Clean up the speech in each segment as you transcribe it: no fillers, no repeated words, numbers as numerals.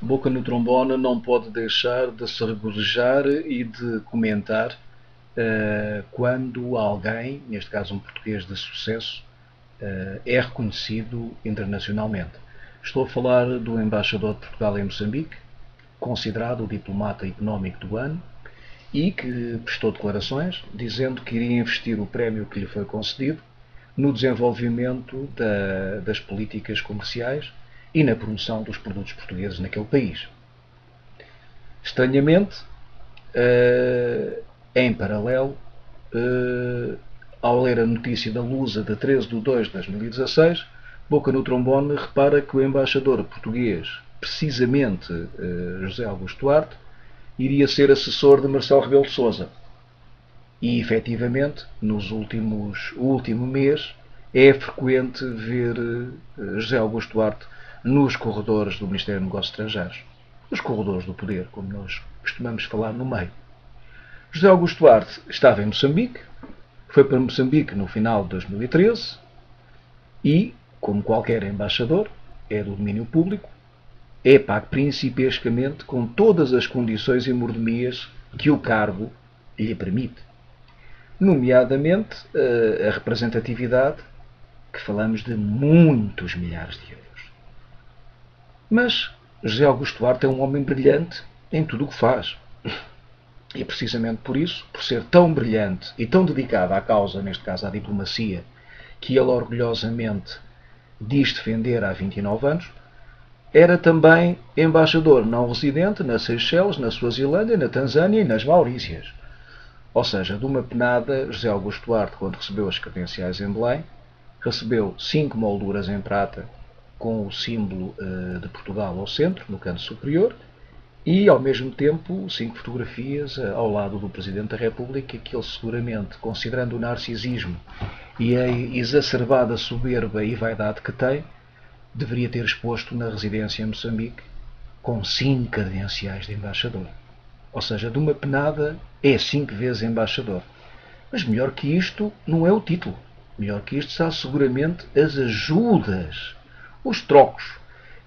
Boca no Trombone não pode deixar de se regozijar e de comentar quando alguém, neste caso um português de sucesso, é reconhecido internacionalmente. Estou a falar do embaixador de Portugal em Moçambique, considerado o diplomata económico do ano, e que prestou declarações dizendo que iria investir o prémio que lhe foi concedido no desenvolvimento das políticas comerciais e na promoção dos produtos portugueses naquele país. Estranhamente, em paralelo, ao ler a notícia da Lusa de 13 de 2 de 2016, Boca no Trombone repara que o embaixador português, precisamente José Augusto Duarte, iria ser assessor de Marcelo Rebelo de Sousa. E, efetivamente, o último mês, é frequente ver José Augusto Duarte nos corredores do Ministério dos Negócios Estrangeiros. Os corredores do poder, como nós costumamos falar no meio. José Augusto Duarte estava em Moçambique, foi para Moçambique no final de 2013 e, como qualquer embaixador, é do domínio público, é pago principescamente com todas as condições e mordomias que o cargo lhe permite. Nomeadamente a representatividade, que falamos de muitos milhares de euros. Mas José Augusto Duarte é um homem brilhante em tudo o que faz. E precisamente por isso, por ser tão brilhante e tão dedicado à causa, neste caso à diplomacia, que ele orgulhosamente diz defender há 29 anos, era também embaixador não residente nas Seychelles, na Suazilândia, na Tanzânia e nas Maurícias. Ou seja, de uma penada, José Augusto Duarte, quando recebeu as credenciais em Belém, recebeu 5 molduras em prata com o símbolo de Portugal ao centro, no canto superior, e, ao mesmo tempo, 5 fotografias ao lado do Presidente da República, que ele seguramente, considerando o narcisismo e a exacerbada soberba e vaidade que tem, deveria ter exposto na residência em Moçambique com 5 credenciais de embaixador. Ou seja, de uma penada é 5 vezes embaixador. Mas melhor que isto não é o título. Melhor que isto são seguramente as ajudas, os trocos,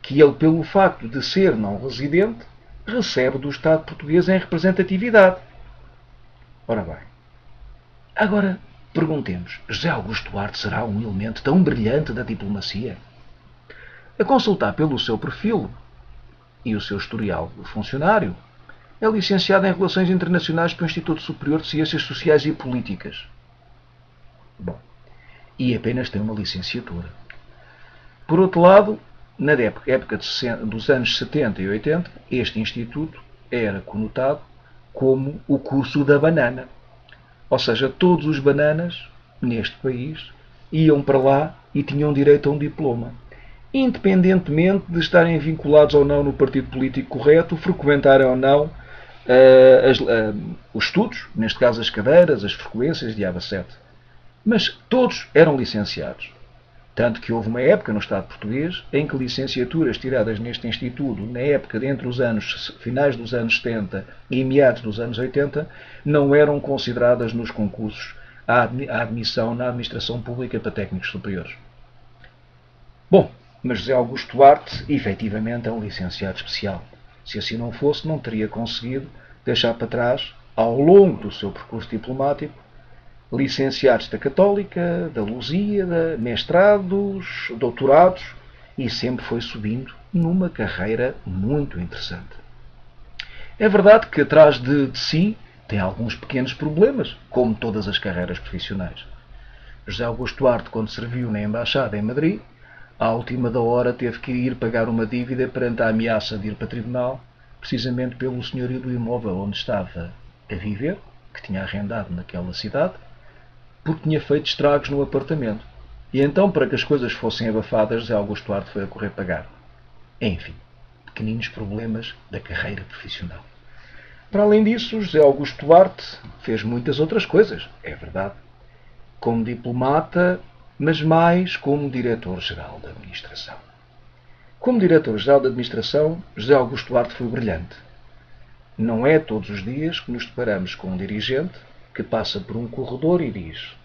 que ele, pelo facto de ser não residente, recebe do Estado português em representatividade. Ora bem, agora perguntemos, José Augusto Duarte será um elemento tão brilhante da diplomacia? A consultar pelo seu perfil e o seu historial de funcionário, é licenciado em Relações Internacionais pelo Instituto Superior de Ciências Sociais e Políticas. Bom, e apenas tem uma licenciatura. Por outro lado, na época dos anos 70 e 80, este instituto era conotado como o curso da banana. Ou seja, todos os bananas neste país iam para lá e tinham direito a um diploma, independentemente de estarem vinculados ou não no partido político correto, frequentarem ou não os estudos, neste caso as cadeiras, as frequências de ABA 7. Mas todos eram licenciados. Tanto que houve uma época no Estado português em que licenciaturas tiradas neste instituto, na época de entre os anos finais dos anos 70 e meados dos anos 80, não eram consideradas nos concursos à admissão na administração pública para técnicos superiores. Bom, mas José Augusto Duarte, efetivamente, é um licenciado especial. Se assim não fosse, não teria conseguido deixar para trás, ao longo do seu percurso diplomático, licenciados da Católica, da Lusíada, mestrados, doutorados, e sempre foi subindo numa carreira muito interessante. É verdade que atrás de si tem alguns pequenos problemas, como todas as carreiras profissionais. José Augusto Duarte, quando serviu na Embaixada em Madrid, à última da hora teve que ir pagar uma dívida perante a ameaça de ir para tribunal, precisamente pelo senhorio do imóvel onde estava a viver, que tinha arrendado naquela cidade, porque tinha feito estragos no apartamento. E então, para que as coisas fossem abafadas, José Augusto Duarte foi a correr pagar. Enfim, pequeninos problemas da carreira profissional. Para além disso, José Augusto Duarte fez muitas outras coisas, é verdade. Como diplomata, mas mais como diretor-geral da administração. Como diretor-geral da administração, José Augusto Duarte foi brilhante. Não é todos os dias que nos deparamos com um dirigente que passa por um corredor e diz: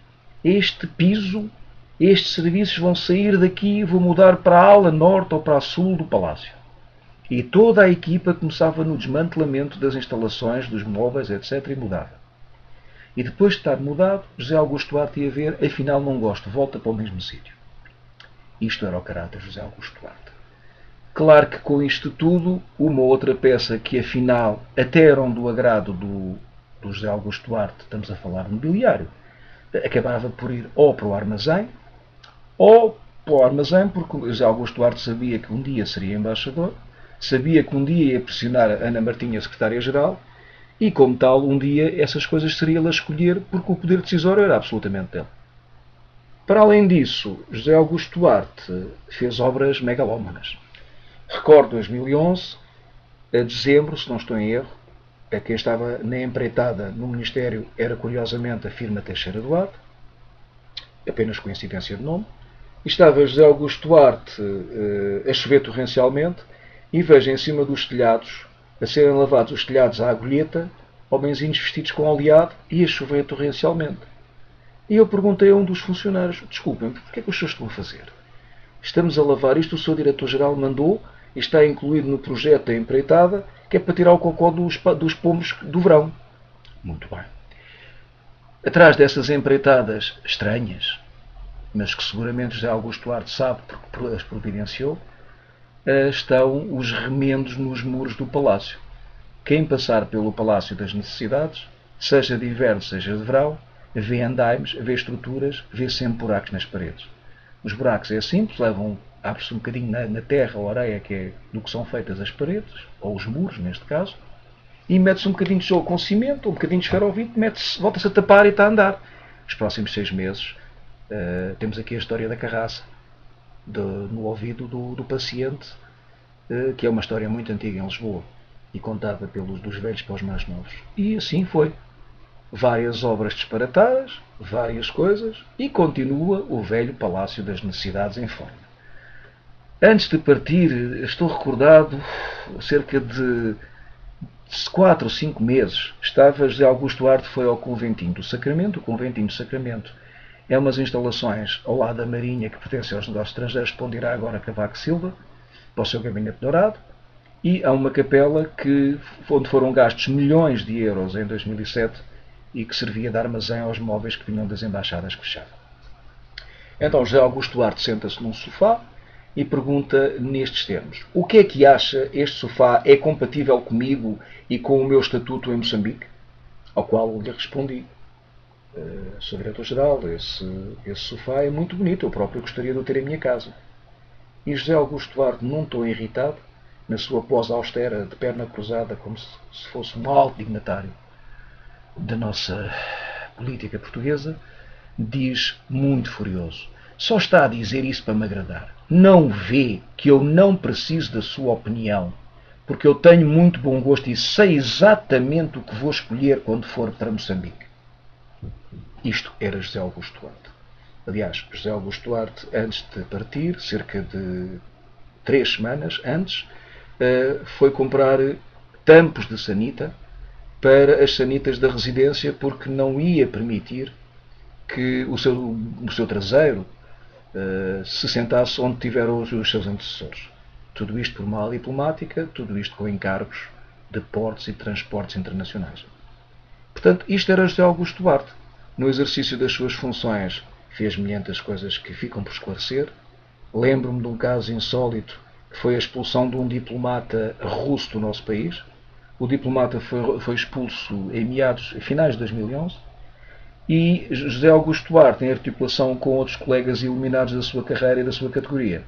este piso, estes serviços vão sair daqui e vou mudar para a ala norte ou para a sul do palácio. E toda a equipa começava no desmantelamento das instalações, dos móveis, etc. e mudava. E depois de estar mudado, José Augusto Duarte ia ver, afinal não gosto, volta para o mesmo sítio. Isto era o caráter de José Augusto Duarte. Claro que com isto tudo, uma outra peça que afinal até eram do agrado do José Augusto Duarte, estamos a falar de mobiliário, acabava por ir ou para o armazém, ou para o armazém, porque José Augusto Duarte sabia que um dia seria embaixador, sabia que um dia ia pressionar a Ana Martinha, secretária-geral, e como tal, um dia essas coisas seria-lhe a escolher, porque o poder decisório era absolutamente dele. Para além disso, José Augusto Duarte fez obras megalómanas. Recordo 2011, a dezembro, se não estou em erro, quem estava na empreitada no Ministério era curiosamente a firma Teixeira Duarte, apenas coincidência de nome, e estava José Augusto Duarte a chover torrencialmente e vejo em cima dos telhados, a serem lavados os telhados à agulheta, homenzinhos vestidos com oleado e a chover torrencialmente. E eu perguntei a um dos funcionários, desculpem, porque é que os senhores estão a fazer? Estamos a lavar isto, o seu diretor-geral mandou e está incluído no projeto da empreitada, que é para tirar o cocó dos pombos do verão. Muito bem. Atrás dessas empreitadas estranhas, mas que seguramente José Augusto Duarte sabe porque as providenciou, estão os remendos nos muros do palácio. Quem passar pelo Palácio das Necessidades, seja de inverno, seja de verão, vê andaimes, vê estruturas, vê sempre buracos nas paredes. Os buracos é simples, abre-se um bocadinho na terra ou areia que é do que são feitas as paredes, ou os muros neste caso, e mete-se um bocadinho de jogo com cimento, um bocadinho de esferovite, volta-se a tapar e está a andar. Os próximos 6 meses temos aqui a história da carraça no ouvido do paciente, que é uma história muito antiga em Lisboa e contada dos velhos para os mais novos. E assim foi. Várias obras disparatadas, várias coisas, e continua o velho Palácio das Necessidades em forma. Antes de partir, estou recordado, cerca de 4 ou 5 meses, estava José Augusto Duarte, foi ao Conventinho do Sacramento. O Conventinho do Sacramento é umas instalações ao lado da Marinha que pertencem aos negócios estrangeiros, para onde irá agora Cavaco Silva, para o seu gabinete dourado, e há uma capela onde foram gastos milhões de euros em 2007 e que servia de armazém aos móveis que vinham das embaixadas que fechavam. Então José Augusto Duarte senta-se num sofá e pergunta nestes termos: o que é que acha, este sofá é compatível comigo e com o meu estatuto em Moçambique? Ao qual lhe respondi: Sr. Diretor-Geral, esse sofá é muito bonito, eu próprio gostaria de o ter em minha casa. E José Augusto Duarte, num tom irritado, na sua pose austera, de perna cruzada, como se fosse um alto dignatário da nossa política portuguesa, diz, muito furioso: só está a dizer isso para me agradar. Não vê que eu não preciso da sua opinião, porque eu tenho muito bom gosto e sei exatamente o que vou escolher quando for para Moçambique. Isto era José Augusto Duarte. Aliás, José Augusto Duarte, antes de partir, cerca de 3 semanas antes, foi comprar tampos de sanita para as sanitas da residência, porque não ia permitir que o seu traseiro se sentasse onde tiveram os seus antecessores. Tudo isto por má diplomática, tudo isto com encargos de portos e transportes internacionais. Portanto, isto era José Augusto Duarte. No exercício das suas funções, fez milhentas coisas que ficam por esclarecer. Lembro-me de um caso insólito, que foi a expulsão de um diplomata russo do nosso país. O diplomata foi expulso em finais de 2011, e José Augusto Duarte, em articulação com outros colegas iluminados da sua carreira e da sua categoria,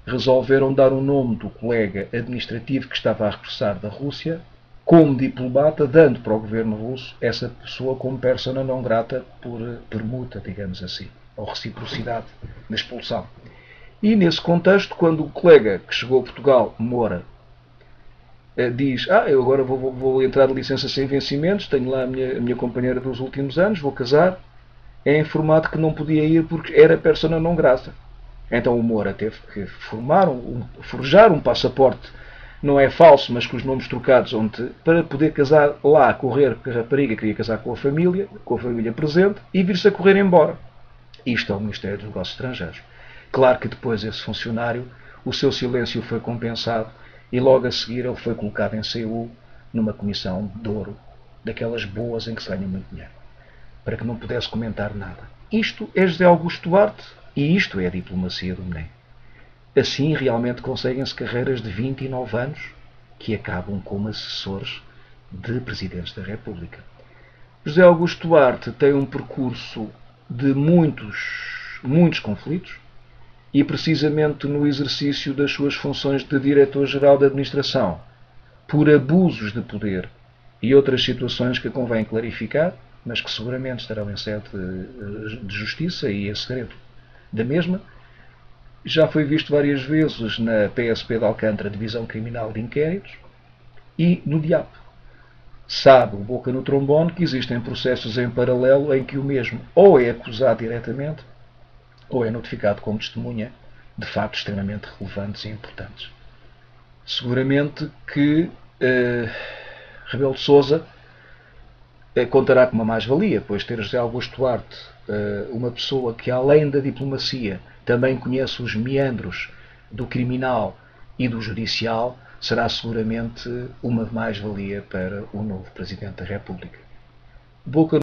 resolveram dar o nome do colega administrativo que estava a regressar da Rússia como diplomata, dando para o governo russo essa pessoa como persona não grata por permuta, digamos assim, ou reciprocidade na expulsão. E nesse contexto, quando o colega que chegou a Portugal, Moura, diz: eu agora vou entrar de licença sem vencimentos, tenho lá a minha companheira dos últimos anos, vou casar, é informado que não podia ir porque era persona não grata. Então o Moura teve que forjar um passaporte, não é falso, mas com os nomes trocados, para poder casar lá, correr, porque a rapariga queria casar com a família presente, e vir-se a correr embora. Isto é o Ministério dos Negócios Estrangeiros. Claro que depois esse funcionário, o seu silêncio foi compensado, e logo a seguir ele foi colocado em CU numa comissão de ouro, daquelas boas em que se ganha muito dinheiro, para que não pudesse comentar nada. Isto é José Augusto Duarte e isto é a diplomacia do Menem. Assim realmente conseguem-se carreiras de 29 anos que acabam como assessores de presidentes da República. José Augusto Duarte tem um percurso de muitos conflitos e precisamente no exercício das suas funções de diretor-geral da administração, por abusos de poder e outras situações que convém clarificar, mas que seguramente estarão em sede de justiça e em segredo da mesma, já foi visto várias vezes na PSP de Alcântara, Divisão Criminal de Inquéritos, e no DIAP. Sabe o boca no trombone que existem processos em paralelo em que o mesmo ou é acusado diretamente ou é notificado como testemunha de factos extremamente relevantes e importantes. Seguramente que Rebelo de Sousa contará com uma mais-valia, pois ter José Augusto Duarte, uma pessoa que além da diplomacia também conhece os meandros do criminal e do judicial, será seguramente uma mais-valia para o novo Presidente da República. Boca